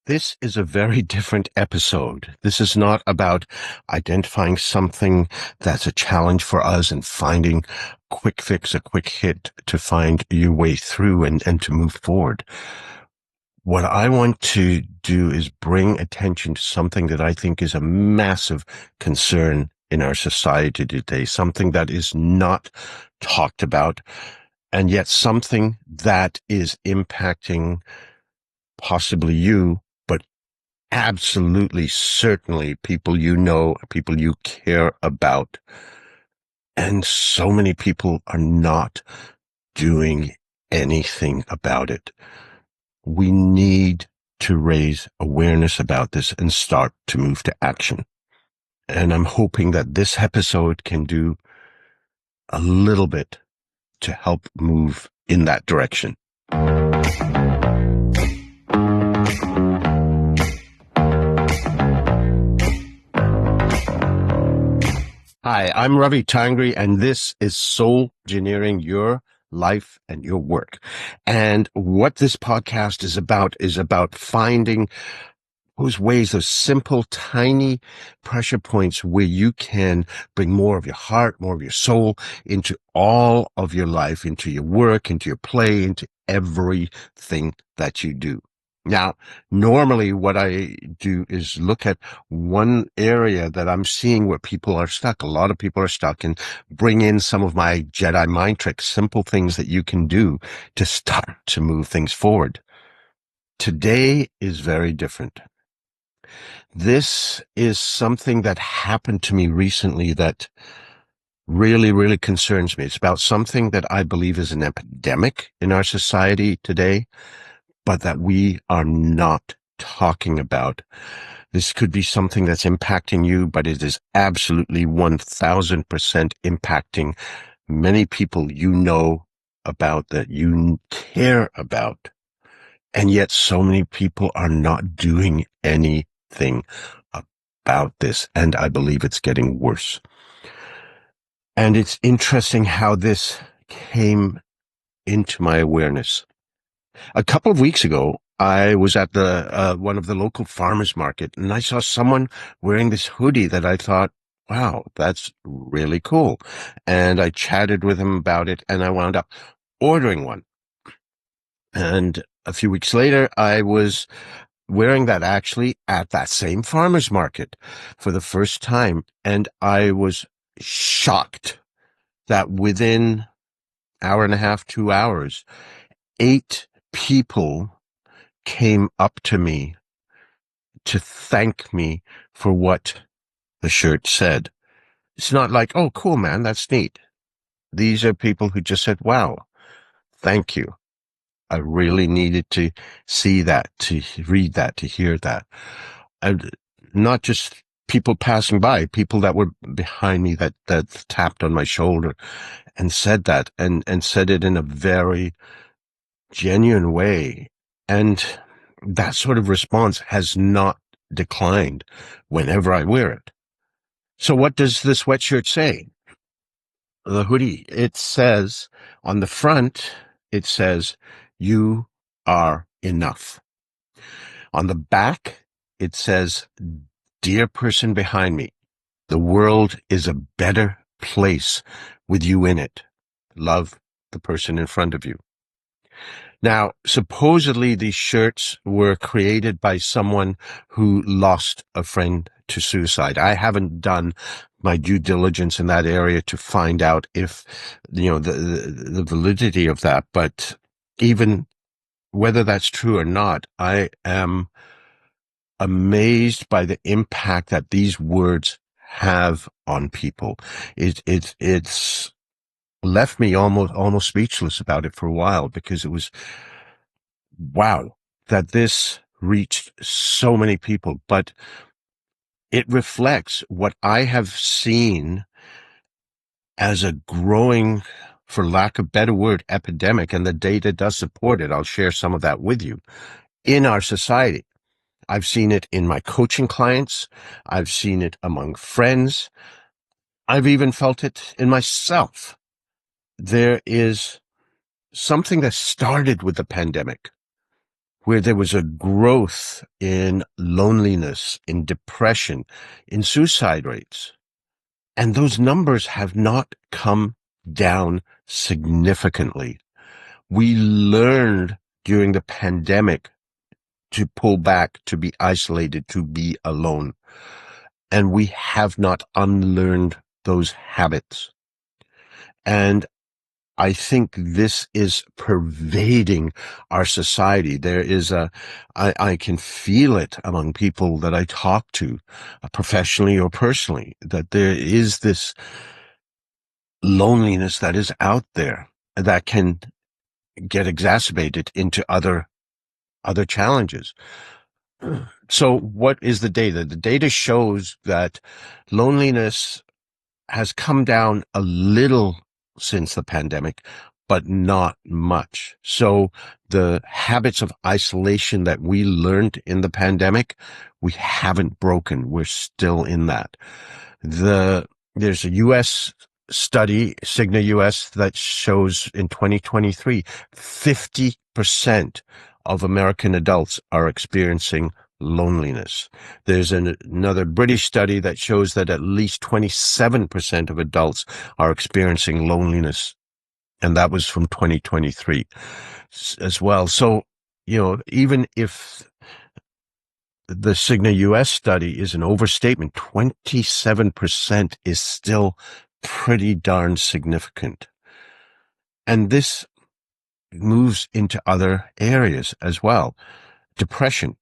This is a very different episode. This is not about identifying something that's a challenge for us and finding a quick fix, a quick hit to find your way through and to move forward. What I want to do is bring attention to something that I think is a massive concern in our society today, something that is not talked about, and yet something that is impacting possibly you, but absolutely, certainly people you know, people you care about. And so many people are not doing anything about it. We need to raise awareness about this and start to move to action. And I'm hoping that this episode can do a little bit to help move in that direction. Hi, I'm Ravi Tangri, and this is Soul Engineering Your Life and Your Work. And what this podcast is about finding those ways, those simple, tiny pressure points where you can bring more of your heart, more of your soul into all of your life, into your work, into your play, into everything that you do. Now, normally what I do is look at one area that I'm seeing where people are stuck. A lot of people are stuck, and bring in some of my Jedi mind tricks, simple things that you can do to start to move things forward. Today is very different. This is something that happened to me recently that really, really concerns me. It's about something that I believe is an epidemic in our society today, but that we are not talking about. This could be something that's impacting you, but it is absolutely 1000% impacting many people you know about, that you care about. And yet so many people are not doing anything about this. And I believe it's getting worse. And it's interesting how this came into my awareness. A couple of weeks ago, I was at the one of the local farmers market, and I saw someone wearing this hoodie that I thought, wow, that's really cool. And I chatted with him about it, and I wound up ordering one. And a few weeks later, I was wearing that actually at that same farmer's market for the first time. And I was shocked that within hour and a half, 2 hours, 8 people came up to me to thank me for what the shirt said. It's not like, oh, cool, man, that's neat. These are people who just said, wow, thank you. I really needed to see that, to read that, to hear that. And not just people passing by, people that were behind me that tapped on my shoulder and said that, and said it in a very genuine way. And that sort of response has not declined whenever I wear it. So what does the sweatshirt say? The hoodie, it says on the front, it says, you are enough. On the back, it says, dear person behind me, the world is a better place with you in it. Love, the person in front of you. Now, supposedly these shirts were created by someone who lost a friend to suicide. I haven't done my due diligence in that area to find out if, the validity of that. But even whether that's true or not, I am amazed by the impact that these words have on people. It's left me almost speechless about it for a while, because it was, wow, that this reached so many people. But it reflects what I have seen as a growing, for lack of a better word, epidemic, and the data does support it. I'll share some of that with you in our society. I've seen it in my coaching clients. I've seen it among friends. I've even felt it in myself. There is something that started with the pandemic, where there was a growth in loneliness, in depression, in suicide rates. And those numbers have not come down significantly. We learned during the pandemic to pull back, to be isolated, to be alone. And we have not unlearned those habits. And I think this is pervading our society. There is I can feel it among people that I talk to, professionally or personally, that there is this loneliness that is out there that can get exacerbated into other challenges. So what is the data? The data shows that loneliness has come down a little since the pandemic, but not much. So the habits of isolation that we learned in the pandemic, we haven't broken. We're still in that. There's a U.S. study, Cigna US, that shows in 2023, 50% of American adults are experiencing loneliness. There's another British study that shows that at least 27% of adults are experiencing loneliness. And that was from 2023 as well. So, even if the Cigna US study is an overstatement, 27% is still pretty darn significant. And this moves into other areas as well. Depression.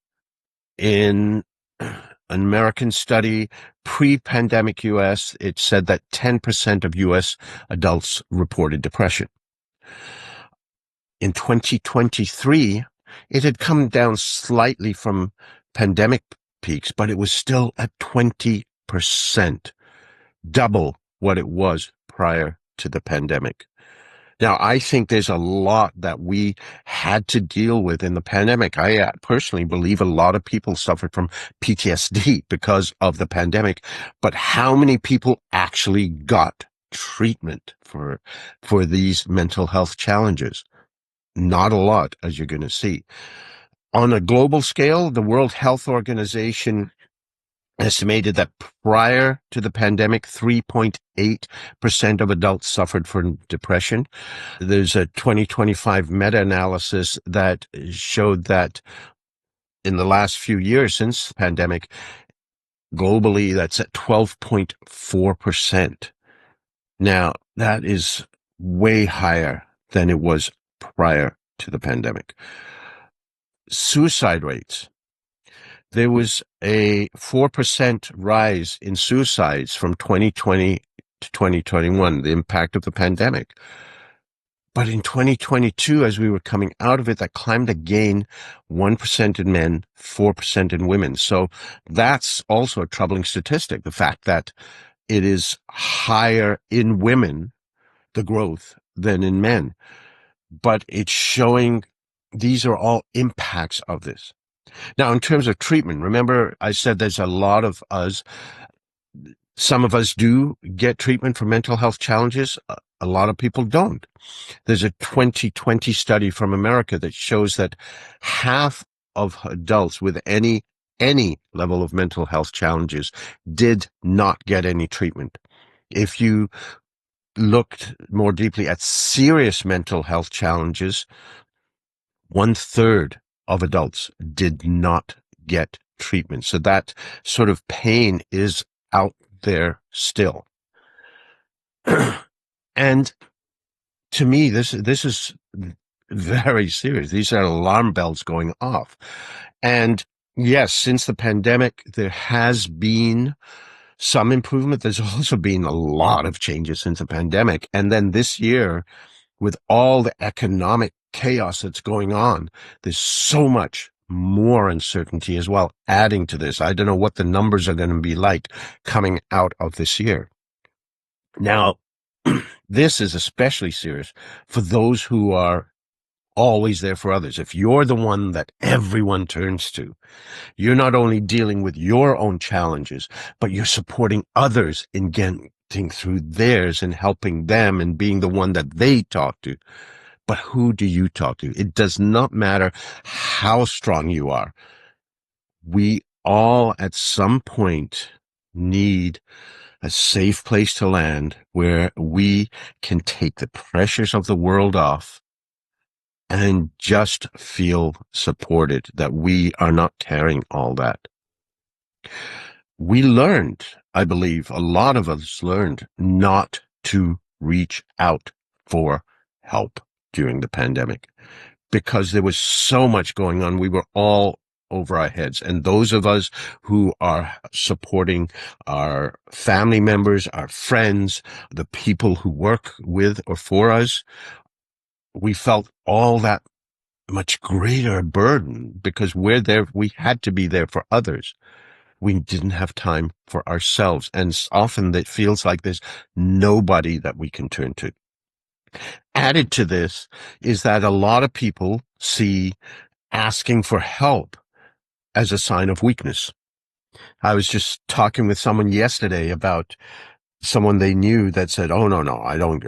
In an American study, pre-pandemic US, it said that 10% of US adults reported depression. In 2023, it had come down slightly from pandemic peaks, but it was still at 20%, double what it was prior to the pandemic. Now, I think there's a lot that we had to deal with in the pandemic. I personally believe a lot of people suffered from PTSD because of the pandemic, but how many people actually got treatment for these mental health challenges? Not a lot, as you're going to see. On a global scale, the World Health Organization estimated that prior to the pandemic, 3.8% of adults suffered from depression. There's a 2025 meta-analysis that showed that in the last few years since the pandemic, globally, that's at 12.4%. Now, that is way higher than it was prior to the pandemic. Suicide rates. There was a 4% rise in suicides from 2020 to 2021, the impact of the pandemic. But in 2022, as we were coming out of it, that climbed again, 1% in men, 4% in women. So that's also a troubling statistic, the fact that it is higher in women, the growth, than in men. But it's showing these are all impacts of this. Now, in terms of treatment, remember I said there's a lot of us. Some of us do get treatment for mental health challenges. A lot of people don't. There's a 2020 study from America that shows that half of adults with any level of mental health challenges did not get any treatment. If you looked more deeply at serious mental health challenges, 1/3 of adults did not get treatment. So that sort of pain is out there still. And to me, this is very serious. These are alarm bells going off. And yes, since the pandemic, there has been some improvement. There's also been a lot of changes since the pandemic. And then this year, with all the economic chaos that's going on, there's so much more uncertainty as well, adding to this. I don't know what the numbers are going to be like coming out of this year. Now, this is especially serious for those who are always there for others. If you're the one that everyone turns to, you're not only dealing with your own challenges, but you're supporting others in getting through theirs and helping them and being the one that they talk to. But who do you talk to? It does not matter how strong you are. We all at some point need a safe place to land where we can take the pressures of the world off and just feel supported, that we are not carrying all that. We learned, I believe, a lot of us learned not to reach out for help during the pandemic because there was so much going on. We were all over our heads. And those of us who are supporting our family members, our friends, the people who work with or for us, we felt all that much greater burden because we're there. We had to be there for others. We didn't have time for ourselves. And often it feels like there's nobody that we can turn to. Added to this is that a lot of people see asking for help as a sign of weakness. I was just talking with someone yesterday about someone they knew that said, "Oh no, I don't.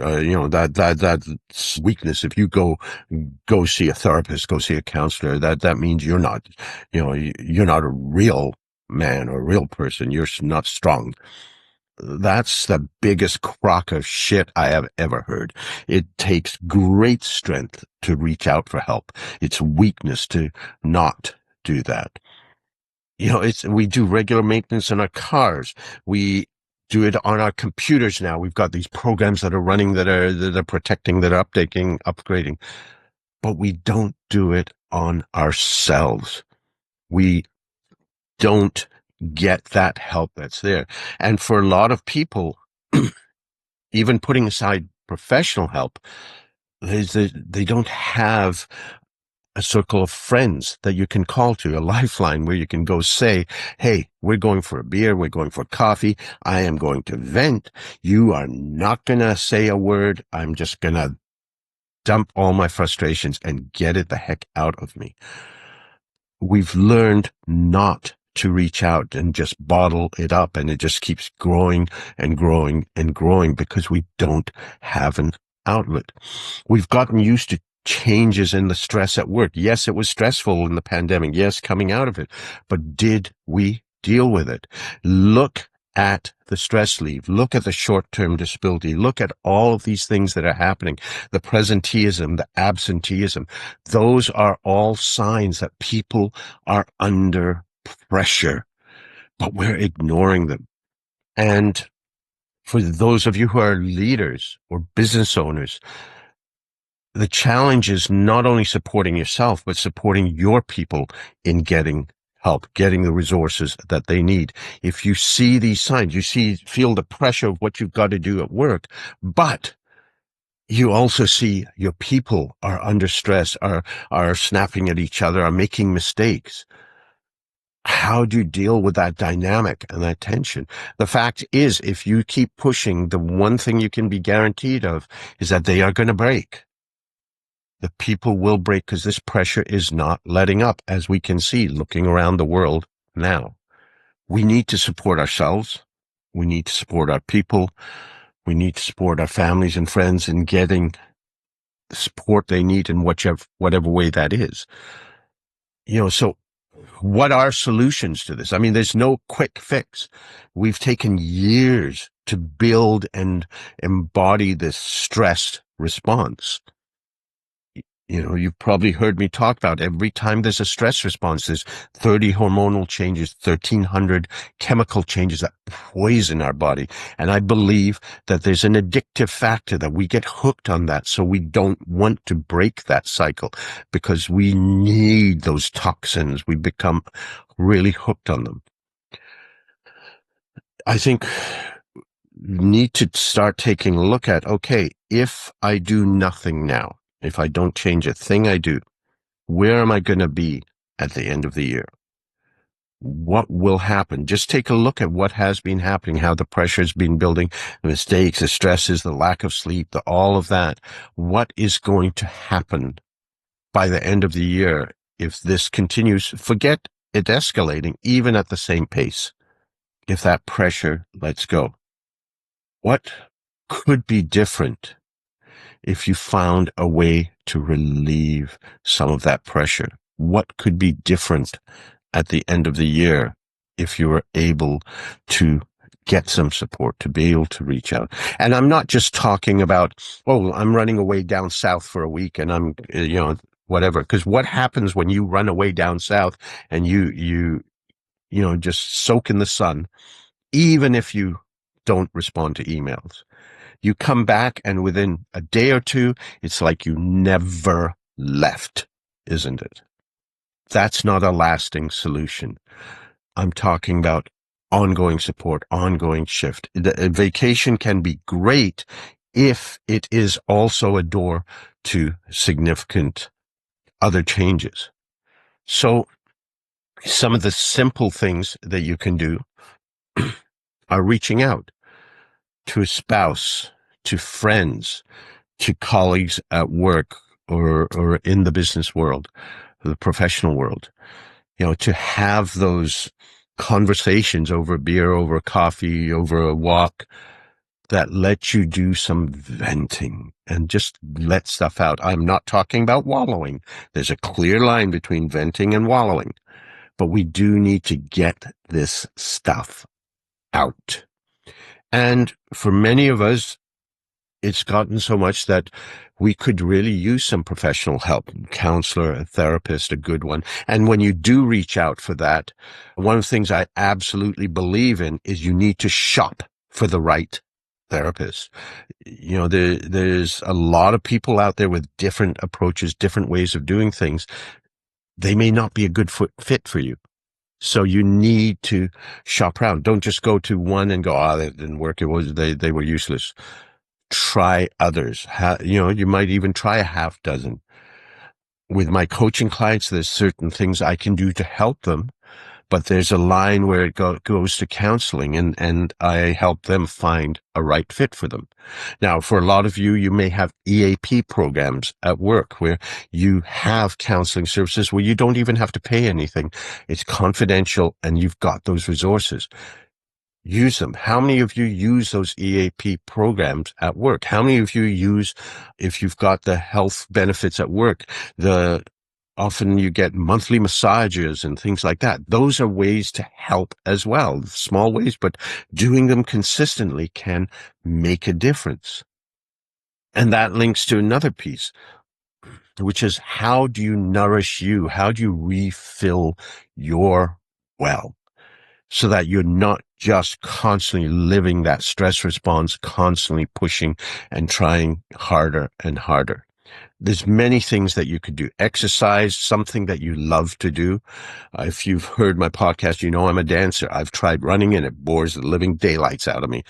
That's weakness. If you go see a therapist, go see a counselor. That means you're not, you're not a real man or a real person. You're not strong." That's the biggest crock of shit I have ever heard. It takes great strength to reach out for help. It's weakness to not do that. We do regular maintenance on our cars. We do it on our computers now. We've got these programs that are running that are protecting, that are updating, upgrading. But we don't do it on ourselves. We don't get that help that's there. And for a lot of people, even putting aside professional help, they don't have a circle of friends that you can call to, a lifeline where you can go say, "Hey, we're going for a beer. We're going for coffee. I am going to vent. You are not going to say a word. I'm just going to dump all my frustrations and get it the heck out of me." We've learned not to reach out and just bottle it up, and it just keeps growing and growing and growing because we don't have an outlet. We've gotten used to changes in the stress at work. Yes, it was stressful in the pandemic. Yes, coming out of it. But did we deal with it? Look at the stress leave. Look at the short-term disability. Look at all of these things that are happening. The presenteeism, the absenteeism. Those are all signs that people are under pressure, but we're ignoring them. And for those of you who are leaders or business owners, the challenge is not only supporting yourself, but supporting your people in getting help, getting the resources that they need. If you see these signs, feel the pressure of what you've got to do at work, but you also see your people are under stress, are snapping at each other, are making mistakes. How do you deal with that dynamic and that tension? The fact is, if you keep pushing, the one thing you can be guaranteed of is that they are going to break. The people will break because this pressure is not letting up, as we can see looking around the world now. We need to support ourselves. We need to support our people. We need to support our families and friends in getting the support they need in whatever way that is. So what are solutions to this? I mean, there's no quick fix. We've taken years to build and embody this stress response. You've probably heard me talk about every time there's a stress response, there's 30 hormonal changes, 1,300 chemical changes that poison our body. And I believe that there's an addictive factor that we get hooked on that. So we don't want to break that cycle because we need those toxins. We become really hooked on them. I think need to start taking a look at, okay, if I do nothing now, if I don't change a thing I do, where am I going to be at the end of the year? What will happen? Just take a look at what has been happening, how the pressure has been building, the mistakes, the stresses, the lack of sleep, all of that. What is going to happen by the end of the year if this continues? Forget it escalating, even at the same pace, if that pressure lets go. What could be different if you found a way to relieve some of that pressure? What could be different at the end of the year if you were able to get some support, to be able to reach out? And I'm not just talking about, oh, I'm running away down south for a week and I'm, whatever. Because what happens when you run away down south and you just soak in the sun, even if you don't respond to emails? You come back and within a day or two, it's like you never left, isn't it? That's not a lasting solution. I'm talking about ongoing support, ongoing shift. A vacation can be great if it is also a door to significant other changes. So some of the simple things that you can do are reaching out to a spouse, to friends, to colleagues at work or in the business world, the professional world, to have those conversations over beer, over coffee, over a walk that let you do some venting and just let stuff out. I'm not talking about wallowing. There's a clear line between venting and wallowing, but we do need to get this stuff out. And for many of us, it's gotten so much that we could really use some professional help, a counselor, a therapist, a good one. And when you do reach out for that, one of the things I absolutely believe in is you need to shop for the right therapist. There's a lot of people out there with different approaches, different ways of doing things. They may not be a good fit for you. So you need to shop around. Don't just go to one and go, that didn't work. They were useless. Try others. You might even try a half dozen. With my coaching clients, there's certain things I can do to help them, but there's a line where it goes to counseling, and I help them find a right fit for them. Now, for a lot of you, you may have EAP programs at work where you have counseling services where you don't even have to pay anything. It's confidential, and you've got those resources. Use them. How many of you use those EAP programs at work? How many of you use, if you've got the health benefits at work, often you get monthly massages and things like that. Those are ways to help as well. Small ways, but doing them consistently can make a difference. And that links to another piece, which is how do you nourish you? How do you refill your well? So that you're not just constantly living that stress response, constantly pushing and trying harder and harder. There's many things that you could do. Exercise, something that you love to do. If you've heard my podcast, you know I'm a dancer. I've tried running and it bores the living daylights out of me.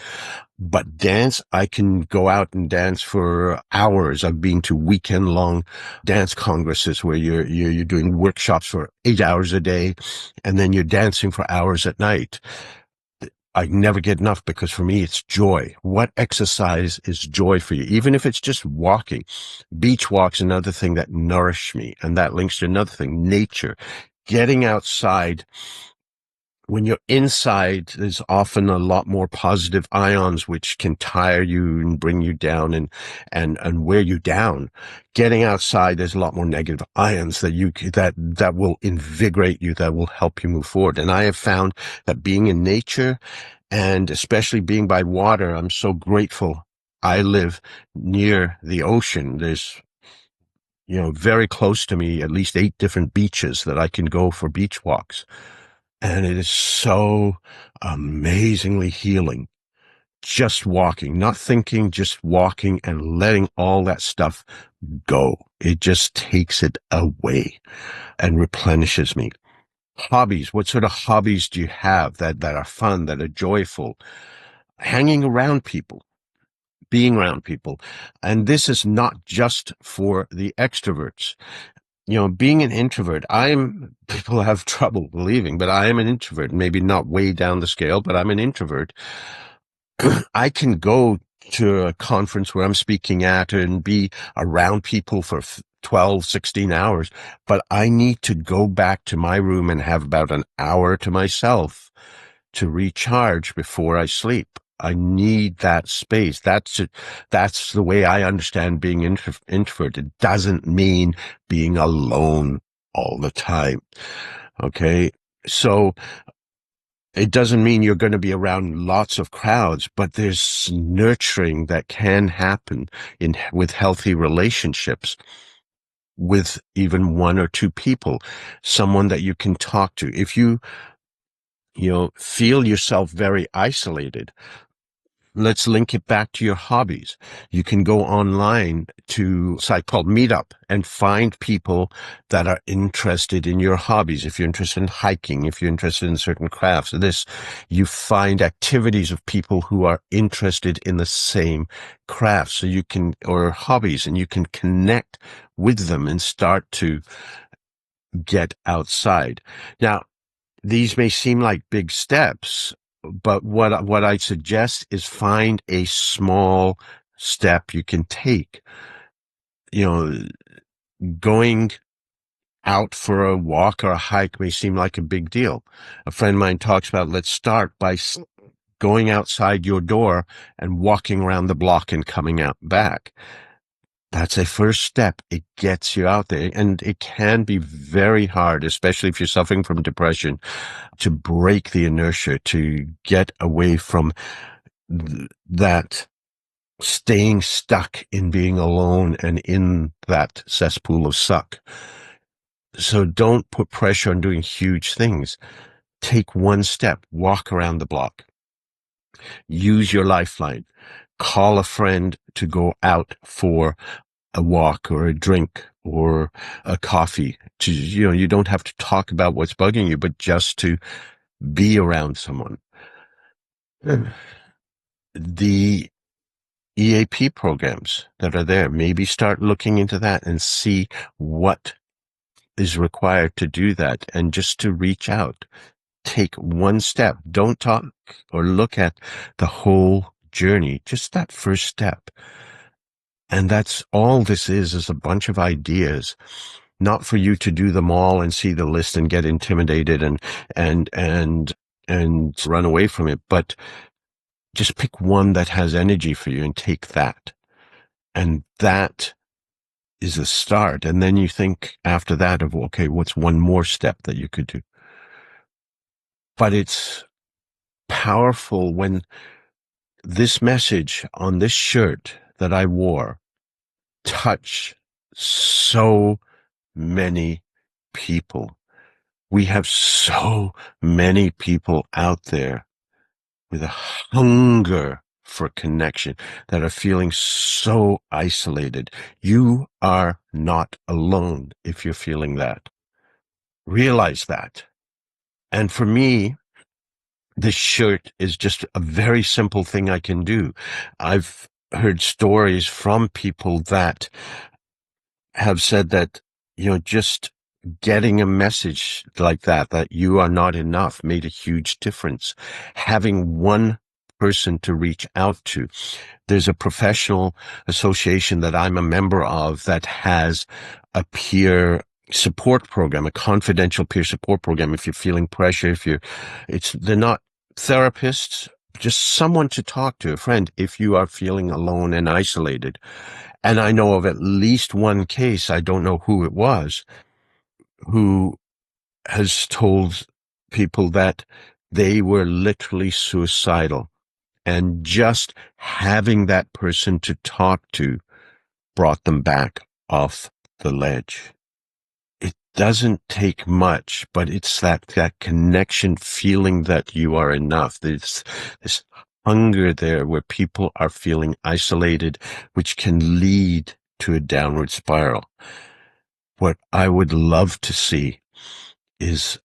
But dance, I can go out and dance for hours. I've been to weekend-long dance congresses where you're doing workshops for 8 hours a day, and then you're dancing for hours at night. I never get enough because for me, it's joy. What exercise is joy for you? Even if it's just walking. Beach walks, another thing that nourish me. And that links to another thing, nature. Getting outside. When you're inside, there's often a lot more positive ions, which can tire you and bring you down and wear you down. Getting outside, there's a lot more negative ions that will invigorate you, that will help you move forward. And I have found that being in nature and especially being by water, I'm so grateful. I live near the ocean. There's very close to me, at least 8 different beaches that I can go for beach walks. And it is so amazingly healing. Just walking, not thinking, just walking and letting all that stuff go. It just takes it away and replenishes me. Hobbies. What sort of hobbies do you have that are fun, that are joyful? Hanging around people, being around people. And this is not just for the extroverts. Being an introvert, people have trouble believing, but I am an introvert, maybe not way down the scale, but I'm an introvert. I can go to a conference where I'm speaking at and be around people for 12, 16 hours, but I need to go back to my room and have about an hour to myself to recharge before I sleep. I need that space. That's the way I understand being introverted. It doesn't mean being alone all the time. Okay. So it doesn't mean you're going to be around lots of crowds, but there's nurturing that can happen with healthy relationships with even one or two people, someone that you can talk to. If you feel yourself very isolated, let's link it back to your hobbies. You can go online to a site called Meetup and find people that are interested in your hobbies. If you're interested in hiking, if you're interested in certain crafts, you find activities of people who are interested in the same crafts, or hobbies, and you can connect with them and start to get outside. Now, these may seem like big steps, but what I suggest is find a small step you can take. You know, going out for a walk or a hike may seem like a big deal. A friend of mine talks about, let's start by going outside your door and walking around the block and coming out back. That's a first step. It gets you out there, and it can be very hard, especially if you're suffering from depression, to break the inertia, to get away from that staying stuck in being alone and in that cesspool of suck. So don't put pressure on doing huge things. Take one step, walk around the block, use your lifeline, call a friend to go out for a walk or a drink or a coffee. You don't have to talk about what's bugging you, but just to be around someone. The EAP programs that are there, maybe start looking into that and see what is required to do that, and just to reach out. Take one step. Don't talk or look at the whole journey, just that first step. And that's all this is a bunch of ideas, not for you to do them all and see the list and get intimidated and run away from it, but just pick one that has energy for you and take that. And that is a start. And then you think after that of, okay, what's one more step that you could do? But it's powerful when this message on this shirt that I wore touched so many people. We have so many people out there with a hunger for connection that are feeling so isolated. You are not alone if you're feeling that. Realize that. And for me, this shirt is just a very simple thing I can do. I've heard stories from people that have said that, just getting a message like that you are not enough, made a huge difference. Having one person to reach out to. There's a professional association that I'm a member of that has a peer support program, a confidential peer support program. If you're feeling pressure, they're not therapists, just someone to talk to, a friend, if you are feeling alone and isolated. And I know of at least one case, I don't know who it was, who has told people that they were literally suicidal. And just having that person to talk to brought them back off the ledge. It doesn't take much, but it's that connection, feeling that you are enough. There's this hunger there where people are feeling isolated, which can lead to a downward spiral. What I would love to see is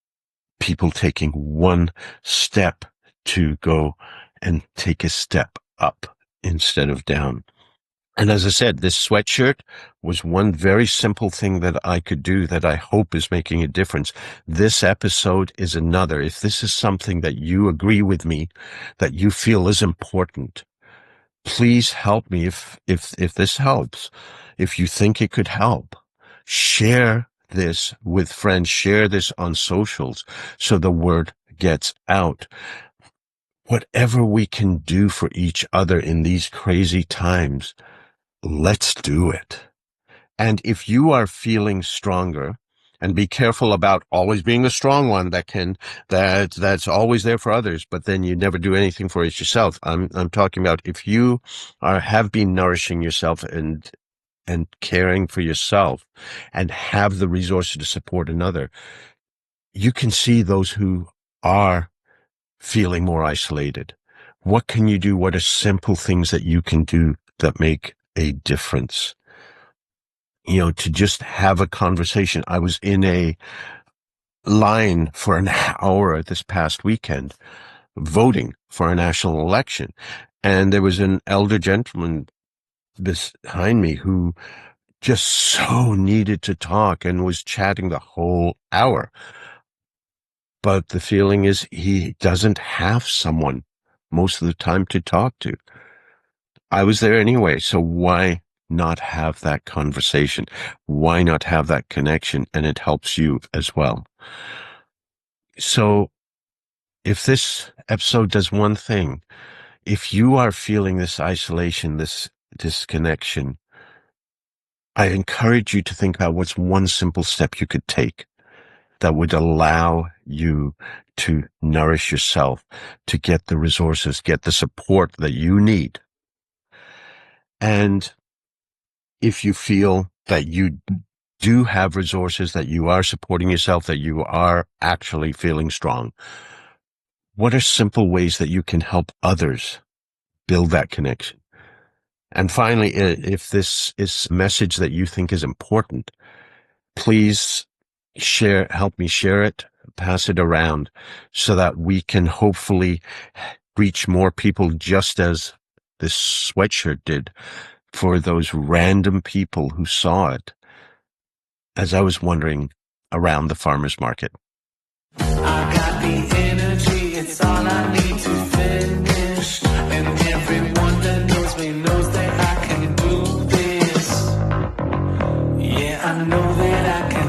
people taking one step to go and take a step up instead of down. And as I said, this sweatshirt was one very simple thing that I could do that I hope is making a difference. This episode is another. If this is something that you agree with me, that you feel is important, please help me if this helps. If you think it could help, share this with friends, share this on socials so the word gets out. whatever we can do for each other in these crazy times, let's do it. And if you are feeling stronger, and be careful about always being the strong one that's always there for others, but then you never do anything for it yourself. I'm talking about if you have been nourishing yourself and caring for yourself and have the resources to support another, you can see those who are feeling more isolated. What can you do? What are simple things that you can do that make a difference? To just have a conversation. I was in a line for an hour this past weekend voting for a national election. And there was an elder gentleman behind me who just so needed to talk and was chatting the whole hour. But the feeling is he doesn't have someone most of the time to talk to. I was there anyway, so why not have that conversation? Why not have that connection? And it helps you as well. So if this episode does one thing, if you are feeling this isolation, this disconnection, I encourage you to think about what's one simple step you could take that would allow you to nourish yourself, to get the resources, get the support that you need. And if you feel that you do have resources, that you are supporting yourself, that you are actually feeling strong, what are simple ways that you can help others build that connection? And finally, if this is a message that you think is important, please help me share it, pass it around so that we can hopefully reach more people, just as this sweatshirt did for those random people who saw it as I was wandering around the farmer's market. I got the energy, it's all I need to finish. And everyone that knows me knows that I can do this. Yeah, I know that I can.